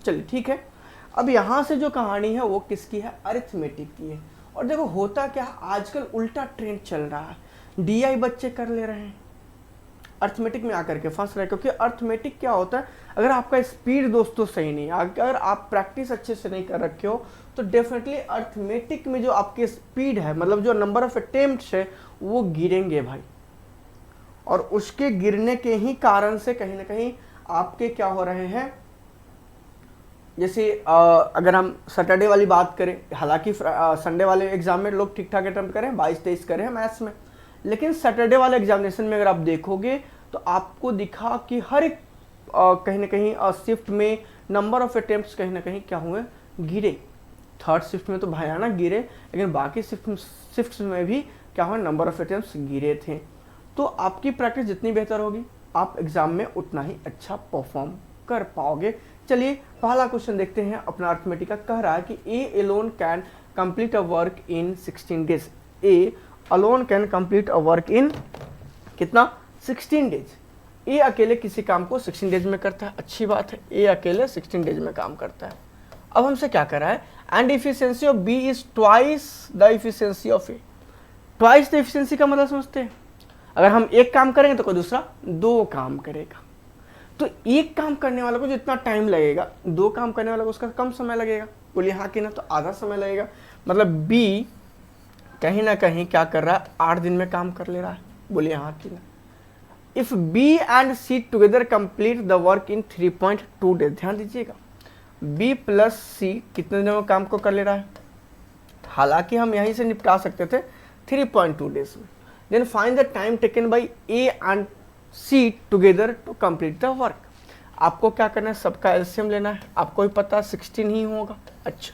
चलिए ठीक है। अब यहाँ से जो कहानी है वो किसकी है, अरिथमेटिक की है। और देखो होता क्या है, आजकल उल्टा ट्रेंड चल रहा है, डीआई बच्चे कर ले रहे हैं, अर्थमेटिक में आकर के फंस रहे हैं। क्योंकि अर्थमेटिक क्या होता है, अगर आपका स्पीड दोस्तों सही नहीं, अगर आप प्रैक्टिस अच्छे से नहीं कर रखे हो, तो डेफिनेटली अर्थमेटिक में जो आपकी स्पीड है, मतलब जो नंबर ऑफ अटेम्प्ट्स है, वो गिरेंगे भाई। और उसके गिरने के ही कारण से कहीं ना कहीं आपके क्या हो रहे हैं, जैसे अगर हम सैटरडे वाली बात करें, हालांकि संडे वाले एग्जाम में लोग ठीक ठाक अटेम्प्ट करें, 22-23 करें मैथ्स में, लेकिन सैटरडे वाले एग्जामिनेशन में अगर आप देखोगे तो आपको दिखा कि हर एक कहीं ना कहीं शिफ्ट में नंबर ऑफ अटेम्प्ट्स कहीं ना कहीं क्या हुए, गिरे। थर्ड शिफ्ट में तो भयानक गिरे, लेकिन बाकी शिफ्ट्स में भी क्या हुआ, नंबर ऑफ अटेम्प्ट्स गिरे थे। तो आपकी प्रैक्टिस जितनी बेहतर होगी, आप एग्जाम में उतना ही अच्छा परफॉर्म कर पाओगे। चलिए पहला क्वेश्चन देखते हैं अपना अर्थमेटिक का। कह रहा है कि A alone can complete a work in 16 days. A alone can complete a work in कितना, 16 डेज। ए अकेले किसी काम को 16 डेज में करता है, अच्छी बात है, ए अकेले 16 डेज में काम करता है। अब हमसे क्या कर रहा है, and efficiency of B is twice the efficiency of A. Twice the efficiency का मतलब समझते हैं, अगर हम एक काम करेंगे तो कोई दूसरा दो काम करेगा। तो एक काम करने वाले को जितना टाइम लगेगा, दो काम करने वाले को उसका कम समय लगेगा। बोलिए हाँ कि ना, तो आधा समय लगेगा। मतलब बी कहीं ना कहीं क्या कर रहा है, 8 दिन में काम कर ले रहा है। बोलिए हाँ कि ना। If B and C together complete the work in 3.2 days. ध्यान दीजिएगा, बी प्लस सी कितने दिनों में काम को कर ले रहा है, हालांकि हम यहीं से निपटा सकते थे 3.2 डेज में। Then find the time taken by A and C together to complete the work. आपको क्या करना है, सबका एलसीएम लेना है, आपको भी पता 16 ही होगा। अच्छा,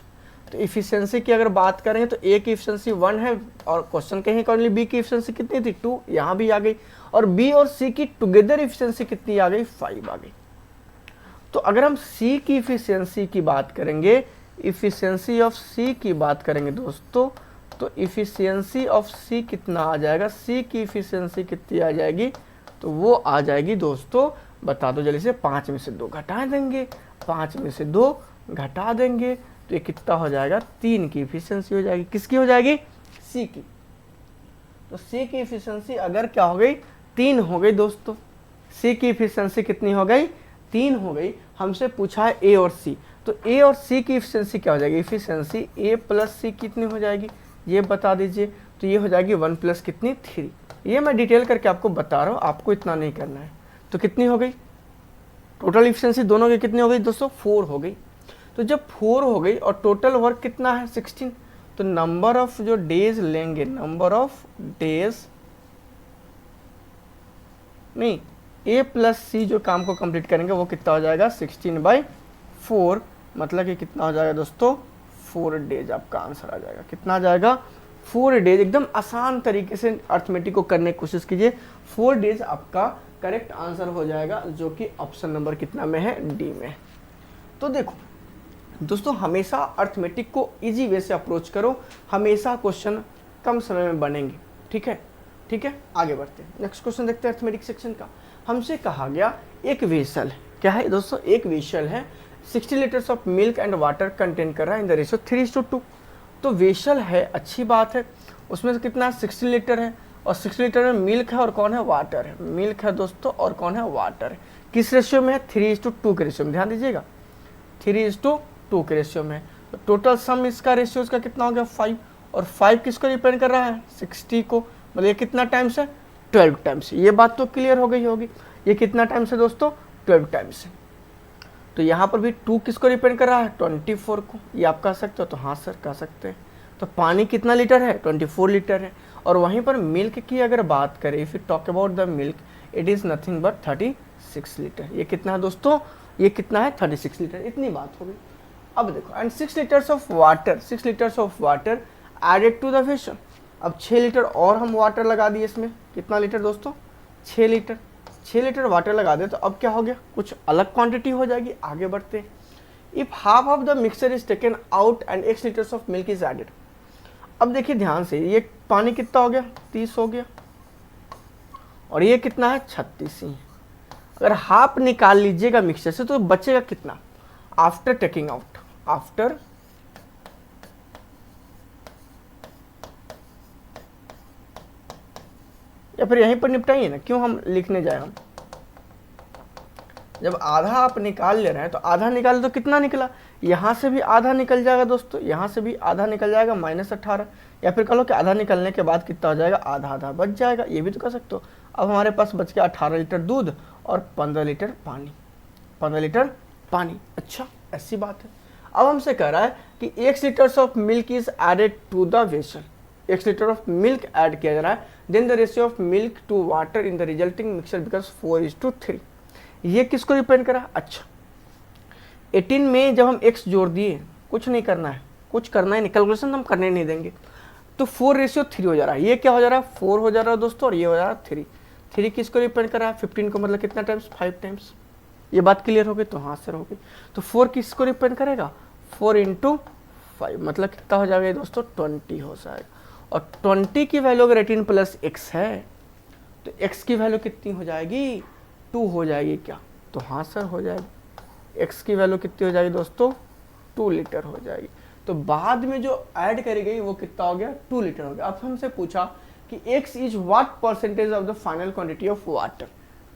तो इफिशियंसी की अगर बात करेंगे तो ए की इफिशियंसी 1 है, और क्वेश्चन के अकॉर्डिंगली बी की इफिशियंसी कितनी थी, 2, यहाँ भी आ गई। और बी और सी की टुगेदर इफिशियंसी कितनी आ गई, 5 आ गई। तो अगर हम सी की इफिशियंसी की बात करेंगे, इफिशियंसी ऑफ सी की बात करेंगे दोस्तों, तो इफिशियंसी ऑफ सी कितना आ जाएगा, सी की इफिशियंसी कितनी आ जाएगी, तो वो आ जाएगी दोस्तों, बता दो जल्दी से, 5 में से 2 घटा देंगे, 5 में से 2 घटा देंगे, तो ये कितना हो जाएगा, 3 की इफिशियंसी हो जाएगी। किसकी हो जाएगी, सी की। तो सी की इफिशियंसी अगर क्या हो गई, 3 हो गई दोस्तों। सी की इफिशियंसी कितनी हो गई, 3 हो गई। हमसे पूछा है ए और सी, तो ए और सी की इफिशियंसी क्या हो जाएगी, इफिशियंसी ए प्लस सी कितनी हो जाएगी, ये बता दीजिए। तो ये हो जाएगी 1 प्लस कितनी, 3। ये मैं डिटेल करके आपको बता रहा हूँ, आपको इतना नहीं करना है। तो कितनी हो गई, टोटल इफिशियंसी दोनों की कितनी हो गई दोस्तों, 4 हो गई। तो जब 4 हो गई और टोटल वर्क कितना है, 16, तो नंबर ऑफ जो डेज लेंगे, नंबर ऑफ डेज नहीं, ए प्लस सी जो काम को कंप्लीट करेंगे वो कितना हो जाएगा, 16/4, मतलब कि कितना हो जाएगा दोस्तों, 4 डेज आपका आंसर आ जाएगा। कितना आ जाएगा, 4 डेज। एकदम आसान तरीके से अर्थमेटिक को करने की कोशिश कीजिए, 4 डेज आपका करेक्ट आंसर हो जाएगा, जो कि ऑप्शन नंबर कितना में है, डी में। तो देखो दोस्तों, हमेशा अर्थमेटिक को इजी वे से अप्रोच करो, हमेशा क्वेश्चन कम समय में बनेंगे। ठीक है, ठीक है, आगे बढ़ते हैं। नेक्स्ट क्वेश्चन देखते हैं अर्थमेटिक सेक्शन का। हमसे कहा गया एक वेसल, क्या है दोस्तों, एक वेसल है, 60 litres of milk and water contain कर रहा है इन द रेशियो 3:2। तो वेसल है, अच्छी बात है, उसमें से कितना 60 लीटर है, और 60 लीटर में मिल्क है और कौन है, वाटर है। मिल्क है दोस्तों और कौन है, वाटर है। किस रेशियो में है, 3:2 के रेशियो में। ध्यान दीजिएगा, 3:2 के रेशियो में। तो टोटल सम इसका रेशियो इसका कितना हो गया, 5, और 5 किसको रिप्रेजेंट कर रहा है, 60 को। मतलब ये कितना टाइम्स है, 12 टाइम्स। ये बात तो क्लियर हो गई होगी, ये कितना टाइम्स है दोस्तों, 12 टाइम्स है। तो यहाँ पर भी 2 किसको रिप्रेजेंट कर रहा है, 24 को। ये आप कह सकते हो, तो हाँ सर कह सकते हैं। तो पानी कितना लीटर है, 24 लीटर है। और वहीं पर मिल्क की अगर बात करें, if you talk about the milk, it is nothing but 36 litre. ये कितना है दोस्तों, ये कितना है, 36 लीटर। इतनी बात हो गई। अब देखो, and 6 litres of water, 6 litres of water added to the vessel. अब 6 लीटर और हम वाटर लगा दिए इसमें, कितना लीटर दोस्तों, 6 लीटर। 6 लीटर वाटर लगा दे तो अब क्या हो गया, कुछ अलग क्वांटिटी हो जाएगी। आगे बढ़ते हैं। If half of the mixture is taken out and x litres of milk is added. अब देखिए ध्यान से, ये पानी कितना हो गया, 30 हो गया, और ये कितना है, 36 ही है। अगर हाफ निकाल लीजिएगा मिक्सचर से तो बचेगा कितना, आफ्टर टेकिंग आउट, आफ्टर या फिर यहीं पर निपटाइए ना, क्यों हम लिखने जाए। हम जब आधा आप निकाल ले रहे हैं तो आधा निकाल तो कितना निकला, यहाँ से भी आधा निकल जाएगा दोस्तों, यहाँ से भी आधा निकल जाएगा -18, या फिर कह लो कि आधा निकलने के बाद कितना हो जाएगा, आधा आधा बच जाएगा, ये भी तो कर सकते हो। अब हमारे पास बच गया 18 लीटर दूध और 15 लीटर पानी, 15 लीटर पानी। अच्छा ऐसी बात है। अब हमसे कह रहा है कि 1 litre of milk is added to the vessel, 1 litre of milk add किया जा रहा है, then the ratio of milk to water in the resulting mixture because 4:3। ये किसको डिपेंड करा। अच्छा 18 में जब हम x जोड़ दिए, कुछ नहीं करना है, कुछ करना है नहीं, कैलकुलेशन हम करने नहीं देंगे, तो 4:3 हो जा रहा है। ये क्या हो जा रहा है, 4 हो जा रहा है दोस्तों, और ये हो जा रहा है 3। 3 किसको डिपेंड कर रहा है, 15 को, मतलब कितना टाइम्स, 5 टाइम्स। ये बात क्लियर हो गई, तो हाँ सर हो गई। तो 4 किसको डिपेंड करेगा, 4 × 5, मतलब कितना हो जाएगा दोस्तों, 20 हो जाएगा। और 20 की वैल्यू अगर 18 + x है तो x की वैल्यू कितनी हो जाएगी, 2 हो जाएगी क्या, तो हाँ सर हो जाएगी। x की वैल्यू कितनी हो जाएगी दोस्तों, 2 लीटर हो जाएगी। तो बाद में जो ऐड करी गई वो कितना हो गया, 2 लीटर हो गया। अब हमसे पूछा कि x is what percentage of the final quantity of water.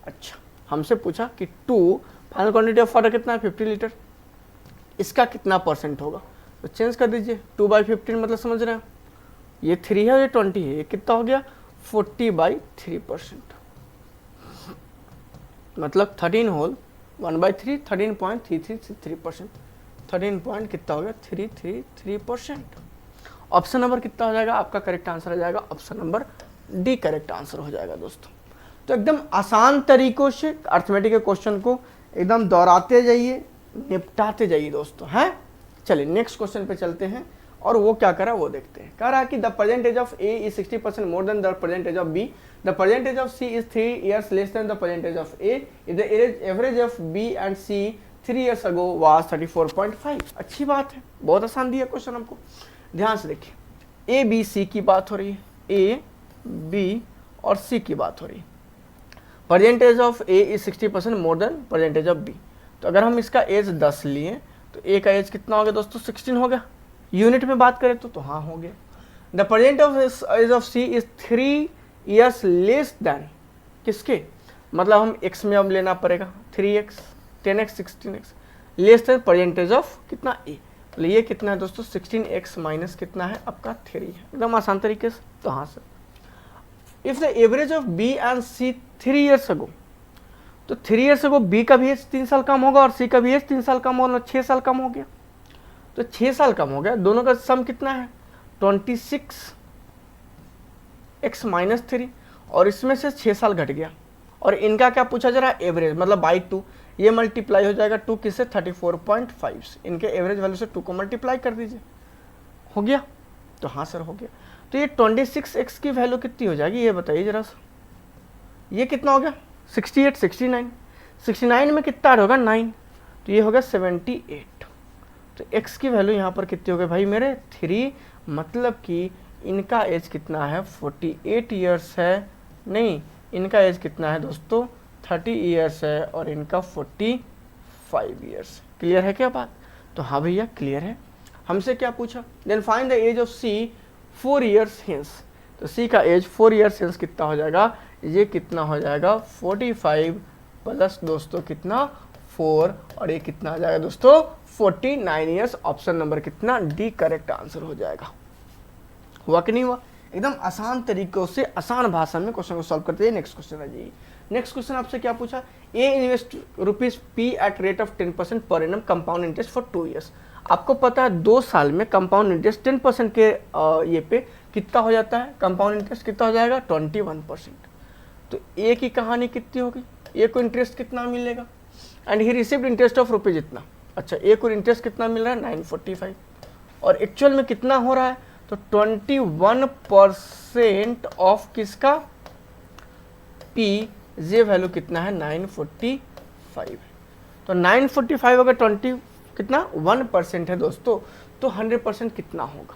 अच्छा हमसे पूछा कि 2 फाइनल क्वांटिटी ऑफ वाटर कितना है, 50 लीटर, इसका कितना परसेंट होगा, तो चेंज कर दीजिए। 2/15 मतलब समझ रहे हैं, ये 3 है और ये 20 है, ये कितना हो गया, 40/3%, मतलब 13 होल 1/3, 13.333%, 13 पॉइंट कितना हो गया, 333%। ऑप्शन नंबर कितना हो जाएगा आपका, करेक्ट आंसर हो जाएगा option number D, correct answer हो जाएगा दोस्तों। तो एकदम आसान तरीकों से अर्थमेटिक के क्वेश्चन को एकदम दोहराते जाइए, निपटाते जाइए दोस्तों, हैं। चलिए नेक्स्ट क्वेश्चन पे चलते हैं, और वो क्या करा वो देखते हैं। कह रहा है कि the percentage of A is 60% more than the percentage of B, the percentage of C is 3 years less than the percentage of A, if the average of B and C 3 years ago was 34.5। अच्छी बात है, बहुत आसान दिया question हमको, ध्यान से देखिए। ए बी सी की बात हो रही है, ए बी और सी की बात हो रही है। Percentage of A is 60% more than percentage of B, तो अगर हम इसका एज 10 लिए तो ए का एज कितना हो गया दोस्तों, 16 हो गया। यूनिट में बात करें तो हाँ हो गया। The percent of age of C is 3 years less than किसके, मतलब हम x में अब लेना पड़ेगा 3x 10x 16x less than percentage of कितना a, तो ये कितना है दोस्तों 16x माइनस कितना है आपका 3 है, एकदम आसान तरीके से। तो हाँ sir, if the average of b and c 3 years अगो, तो 3 years अगो b का भी एज 3 साल कम होगा और c का भी एज 3 साल कम होगा, 6 साल कम हो गया। तो 6 साल कम हो गया, दोनों का सम कितना है 26x माइनस 3, और इसमें से 6 साल घट गया, और इनका क्या पूछा जा रहा है, एवरेज, मतलब बाई 2, ये मल्टीप्लाई हो जाएगा 2 किससे 34.5 से, इनके एवरेज वैल्यू से 2 को मल्टीप्लाई कर दीजिए, हो गया। तो हाँ सर हो गया। तो ये 26x की वैल्यू कितनी हो जाएगी ये बताइए जरा सा, ये कितना हो गया 68 69 में कितना ऐड होगा 9, तो ये हो गया 78। तो x की वैल्यू यहाँ पर कितनी हो गई भाई मेरे 3, मतलब कि इनका एज कितना है 48 ईयर्स है, नहीं इनका एज कितना है दोस्तों 30 ईयर्स है, और इनका 45 ईयर्स। क्लियर है क्या बात, तो हाँ भैया क्लियर है। हमसे क्या पूछा, then find the age of C 4 years hence, तो सी का एज 4 years हेंस कितना हो जाएगा, ये कितना हो जाएगा 45 प्लस दोस्तों कितना 4, और ये कितना आ जाएगा दोस्तों 49 ईयर्स। ऑप्शन नंबर कितना डी करेक्ट आंसर हो जाएगा। हुआ कि नहीं हुआ, एकदम आसान तरीकों से आसान भाषा में क्वेश्चन को सॉल्व करते हैं। नेक्स्ट क्वेश्चन आ जाइए। नेक्स्ट क्वेश्चन आपसे क्या पूछा, A invest ₹P at rate of 10% पर annum compound interest for 2 years। आपको पता है 2 साल में कंपाउंड इंटरेस्ट 10% के ये पे कितना हो जाता है, कंपाउंड इंटरेस्ट कितना हो जाएगा 21%। तो ए की कहानी कितनी होगी, ए को इंटरेस्ट कितना मिलेगा, and he received interest of rupees इतना। अच्छा ए को इंटरेस्ट कितना मिल रहा है 945, और एक्चुअल में कितना हो रहा है, तो 21% ऑफ किसका P, ये वैल्यू कितना है 945 है। तो 945 अगर 20 कितना 1% है दोस्तों, तो 100% कितना होगा,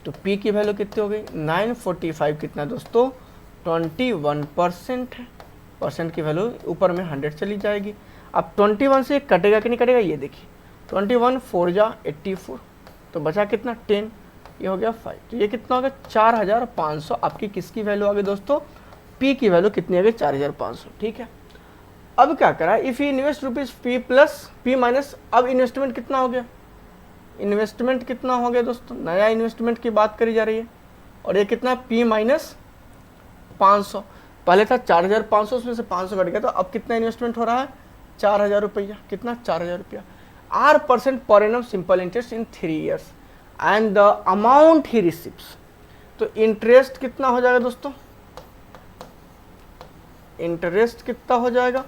तो P की वैल्यू कितनी हो गई 945 कितना दोस्तों 21% है, परसेंट की वैल्यू ऊपर में 100 चली जाएगी। अब 21 से कटेगा कि नहीं कटेगा, ये देखिए 21 4 जा 84, तो बचा कितना 10, ये हो गया 5, तो ये कितना हो गया 4500। आपकी किसकी वैल्यू आ गई दोस्तों, पी की वैल्यू कितनी आ गई 4500। ठीक है, अब क्या करा, if you invest rupees P plus P minus, अब इन्वेस्टमेंट कितना हो गया, इन्वेस्टमेंट कितना हो गया दोस्तों, नया इन्वेस्टमेंट की बात करी जा रही है, और ये कितना पी माइनस 500, पहले था 4500, उसमें से 500 कट गया, तो अब कितना इन्वेस्टमेंट हो रहा है 4000 रुपया, कितना 4000 रुपया, R% per annum simple interest in 3 years and the amount he receives. तो इंटरेस्ट कितना हो जाएगा दोस्तों, इंटरेस्ट कितना हो जाएगा,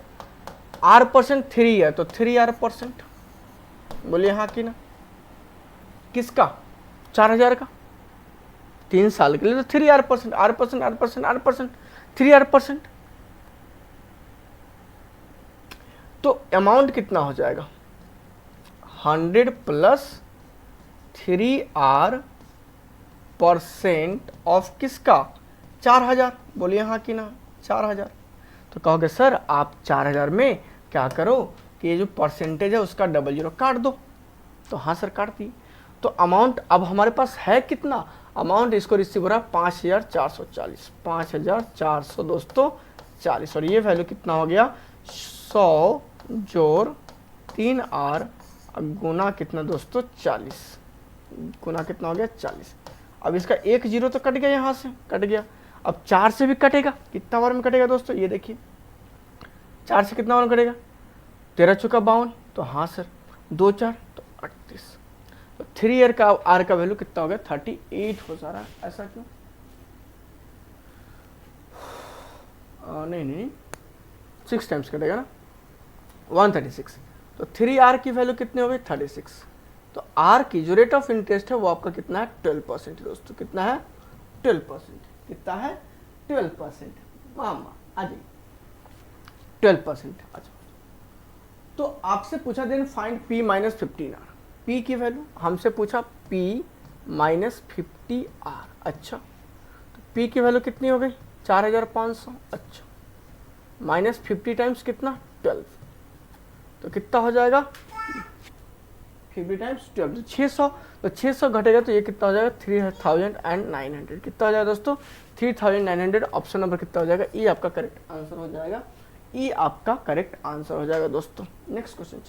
R% 3 है तो 3R%, बोलिए हाँ कि ना, किसका 4000 का, 3 साल के लिए, तो 3R%, R%, 3R%। तो अमाउंट कितना हो जाएगा 100 प्लस 3R% ऑफ किसका 4000, बोलिए हाँ कि ना 4000। तो कहोगे सर आप 4000 में क्या करो कि ये जो परसेंटेज है उसका 00 काट दो, तो हाँ सर काट दी। तो अमाउंट अब हमारे पास है कितना, अमाउंट इसको रिसीव हो रहा है 5440, 5400 दोस्तों 40, और ये वैल्यू कितना हो गया 100 जोड़ 3R गुना कितना दोस्तों 40, गुना कितना हो गया 40। अब इसका 1 0 तो कट गया, यहाँ से कट गया, अब 4 से भी कटेगा, कितना बार में कटेगा दोस्तों, ये देखिए 4 से कितना बार में कटेगा, 13 चौका 52, तो हाँ सर 2 4 तो 38, तो 3 ईयर का आर का वैल्यू कितना हो गया 38 हो जा रहा है, ऐसा क्यों, नहीं 6 टाइम्स कटेगा ना 136, तो 3R की वैल्यू कितनी हो गई 36, तो R की जो रेट ऑफ इंटरेस्ट है वो आपका कितना है 12% दोस्तों, कितना है 12%, कितना है 12%, मामा आ जाइए 12%। अच्छा, तो आपसे पूछा then find P minus 15R, P की वैल्यू हमसे पूछा P माइनस 50R, अच्छा तो P की वैल्यू कितनी हो गई 4500, अच्छा माइनस 50 टाइम्स कितना 12, तो कितना हो जाएगा 50 टाइम्स 12 तो 600, तो 600 घटेगा तो ये कितना हो जाएगा 3900, कितना हो जाएगा दोस्तों 3900, ऑप्शन नंबर कितना हो जाएगा, ई आपका करेक्ट आंसर हो जाएगा, ई आपका करेक्ट आंसर हो जाएगा दोस्तों। नेक्स्ट क्वेश्चन चलो।